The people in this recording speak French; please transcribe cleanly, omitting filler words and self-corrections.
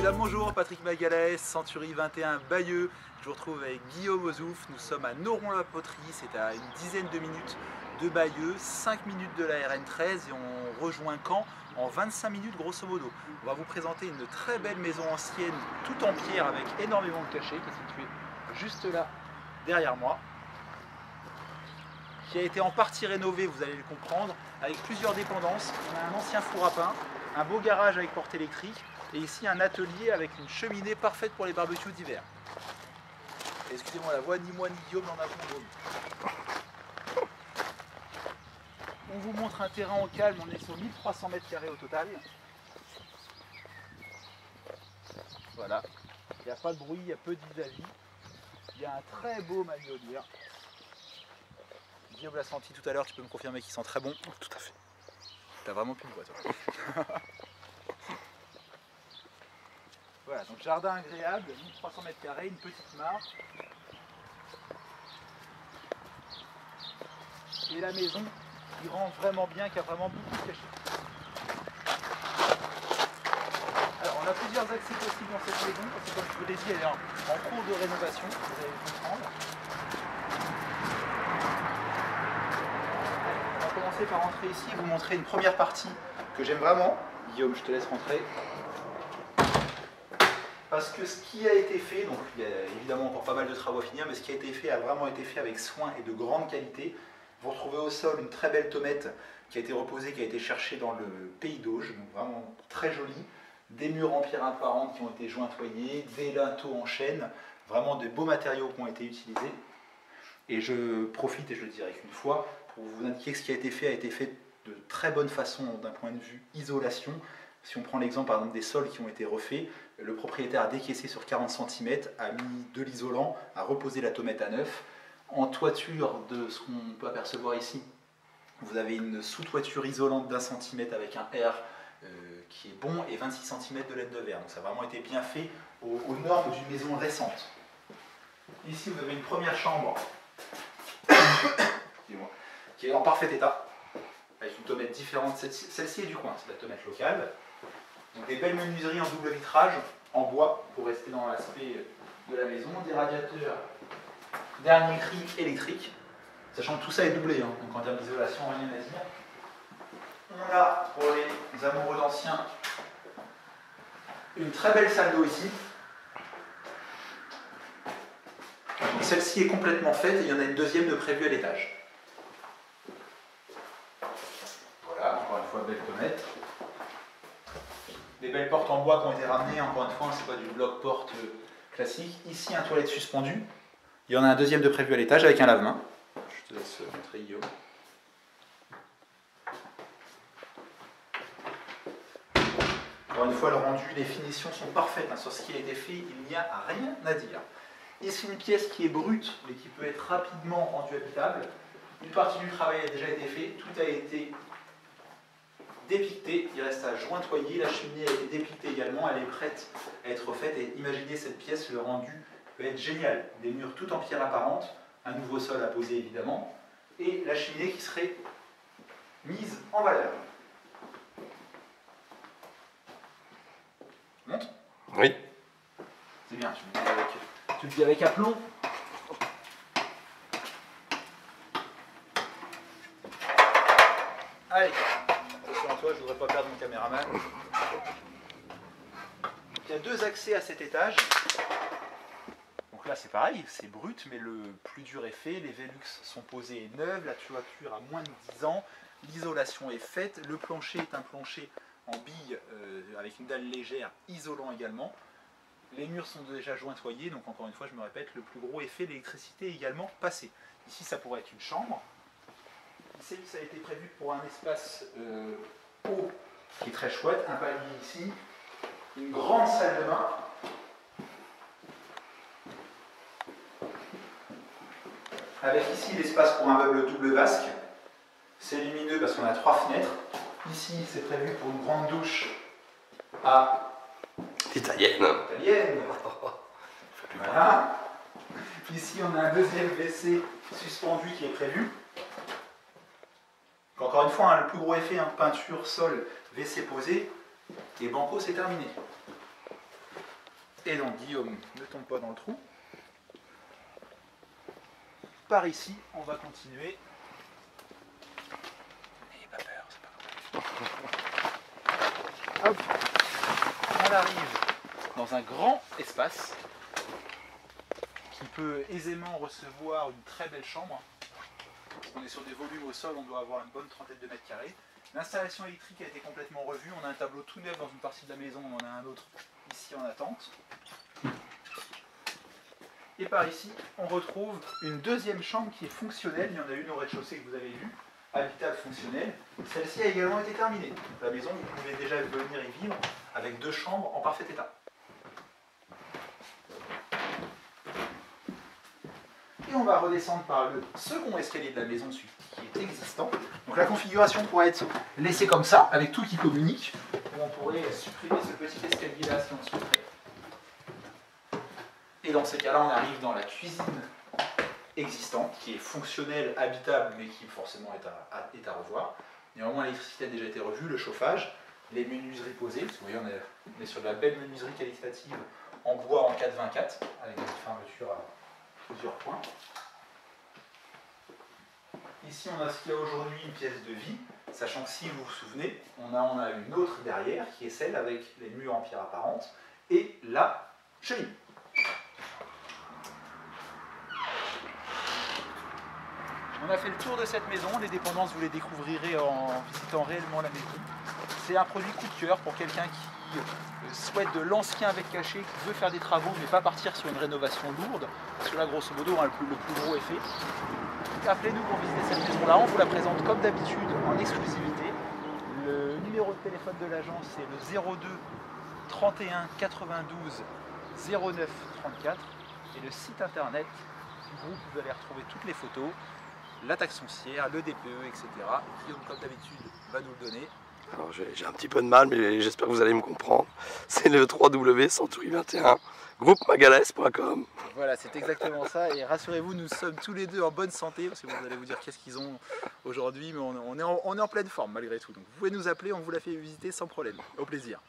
Mesdames, bonjour, Patrick Magalès, Century 21 Bayeux. Je vous retrouve avec Guillaume Ozouf. Nous sommes à Noron-la-Poterie, c'est à une dizaine de minutes de Bayeux, 5 minutes de la RN13 et on rejoint Caen en 25 minutes grosso modo. On va vous présenter une très belle maison ancienne, tout en pierre avec énormément de cachets, qui est située juste là, derrière moi. Qui a été en partie rénovée, vous allez le comprendre, avec plusieurs dépendances. On a un ancien four à pain, un beau garage avec porte électrique, et ici un atelier avec une cheminée parfaite pour les barbecues d'hiver. Excusez-moi la voix, ni moi ni Guillaume n'en avons besoin. On vous montre un terrain au calme, on est sur 1300 mètres carrés au total. Voilà, il n'y a pas de bruit, il y a peu d'vis-à-vis. Il y a un très beau magnolia. Guillaume l'a senti tout à l'heure, tu peux me confirmer qu'il sent très bon? Tout à fait. T'as vraiment plus de voix toi. Voilà, donc jardin agréable, 1300 mètres carrés, une petite mare. Et la maison qui rend vraiment bien, qui a vraiment beaucoup de cachets. Alors on a plusieurs accès possibles dans cette maison, parce que comme je vous l'ai dit, elle est en cours de rénovation, vous allez le comprendre. On va commencer par rentrer ici et vous montrer une première partie que j'aime vraiment. Guillaume, je te laisse rentrer. Parce que ce qui a été fait, donc il y a évidemment encore pas mal de travaux à finir, mais ce qui a été fait a vraiment été fait avec soin et de grande qualité. Vous retrouvez au sol une très belle tomate qui a été reposée, qui a été cherchée dans le pays d'Auge, donc vraiment très jolie. Des murs en pierre apparente qui ont été jointoyés, des linteaux en chêne, vraiment de beaux matériaux qui ont été utilisés. Et je profite, et je le dirai qu'une fois, pour vous indiquer que ce qui a été fait de très bonne façon d'un point de vue isolation. Si on prend l'exemple par exemple des sols qui ont été refaits, le propriétaire a décaissé sur 40 cm, a mis de l'isolant, a reposé la tomate à neuf. En toiture, de ce qu'on peut apercevoir ici, vous avez une sous-toiture isolante d'1 cm avec un R qui est bon et 26 cm de laine de verre. Donc ça a vraiment été bien fait aux normes d'une maison récente. Ici vous avez une première chambre qui est en parfait état, avec une tomate différente. Celle-ci est du coin, c'est la tomate locale. Donc des belles menuiseries en double vitrage, en bois, pour rester dans l'aspect de la maison. Des radiateurs dernier cri électrique, sachant que tout ça est doublé, hein, donc en termes d'isolation, rien à dire. On a, pour les amoureux d'anciens, une très belle salle d'eau ici. Celle-ci est complètement faite et il y en a une deuxième de prévue à l'étage. Voilà, encore une fois, belle tomate. Des belles portes en bois qui ont été ramenées, encore une fois, c'est pas du bloc porte classique. Ici, un toilette suspendu. Il y en a un deuxième de prévu à l'étage avec un lave-mains. Je te laisse montrer, Guillaume. Encore une fois, le rendu, les finitions sont parfaites. Hein. Sur ce qui a été fait, il n'y a rien à dire. Ici, une pièce qui est brute, mais qui peut être rapidement rendue habitable. Une partie du travail a déjà été fait. Tout a été dépiqueté. Il reste à jointoyer. La cheminée a été dépiquetée également. Elle est prête à être faite. Et imaginez cette pièce, le rendu peut être génial. Des murs tout en pierre apparente. Un nouveau sol à poser évidemment. Et la cheminée qui serait mise en valeur. Monte ? Oui. C'est bien, tu le dis avec aplomb. Allez, attention à toi, je ne voudrais pas perdre mon caméraman. Il y a deux accès à cet étage. Donc là c'est pareil, c'est brut, mais le plus dur est fait. Les Velux sont posés neuves, la toiture a moins de 10 ans, l'isolation est faite, le plancher est un plancher en bille avec une dalle légère, isolant également. Les murs sont déjà jointoyés, donc encore une fois, je me répète, le plus gros effet, l'électricité est également passée. Ici, ça pourrait être une chambre. Ici, ça a été prévu pour un espace haut qui est très chouette, un palier ici, une grande salle de bain. Avec ici l'espace pour un meuble double vasque. C'est lumineux parce qu'on a 3 fenêtres. Ici, c'est prévu pour une grande douche à Italienne. Voilà. Ici, on a un deuxième WC suspendu qui est prévu. Encore une fois, hein, le plus gros effet, hein, peinture, sol, WC posé. Et banco, c'est terminé. Et donc Guillaume, ne tombe pas dans le trou. Par ici, on va continuer. N'ayez pas peur, c'est pas grave. Hop, on arrive dans un grand espace qui peut aisément recevoir une très belle chambre. On est sur des volumes au sol, on doit avoir une bonne trentaine de mètres carrés. L'installation électrique a été complètement revue. On a un tableau tout neuf dans une partie de la maison, on en a un autre ici en attente. Et par ici, on retrouve une deuxième chambre qui est fonctionnelle. Il y en a une au rez-de-chaussée que vous avez vue, habitable fonctionnelle. Celle-ci a également été terminée. La maison, vous pouvez déjà venir y vivre avec 2 chambres en parfait état. Et on va redescendre par le second escalier de la maison, celui qui est existant. Donc la configuration pourrait être laissée comme ça, avec tout qui communique. Ou on pourrait supprimer ce petit escalier-là si on le souhaiterait. Et dans ces cas-là, on arrive dans la cuisine existante, qui est fonctionnelle, habitable, mais qui forcément est à revoir. Néanmoins, l'électricité a déjà été revue, le chauffage, les menuiseries posées, parce que vous voyez, on est sur de la belle menuiserie qualitative en bois en 4x24, avec des fermetures à plusieurs points. Ici, on a ce qu'il y a aujourd'hui, une pièce de vie, sachant que si vous vous souvenez, on a une autre derrière, qui est celle avec les murs en pierre apparente, et la cheminée. On a fait le tour de cette maison, les dépendances vous les découvrirez en visitant réellement la maison. C'est un produit coup de cœur pour quelqu'un qui souhaite de l'ancien avec cachet, qui veut faire des travaux mais pas partir sur une rénovation lourde. Parce que là grosso modo le plus gros est fait. Appelez-nous pour visiter cette maison-là, on vous la présente comme d'habitude en exclusivité. Le numéro de téléphone de l'agence c'est le 02 31 92 09 34 et le site internet du groupe, vous allez retrouver toutes les photos, la taxe foncière, le DPE, etc. Guillaume, comme d'habitude, va nous le donner. Alors j'ai un petit peu de mal, mais j'espère que vous allez me comprendre. C'est le www.century21, groupemagales.com. Voilà, c'est exactement ça. Et rassurez-vous, nous sommes tous les deux en bonne santé, parce que vous allez vous dire qu'est-ce qu'ils ont aujourd'hui, mais on est en pleine forme malgré tout. Donc vous pouvez nous appeler, on vous la fait visiter sans problème. Au plaisir.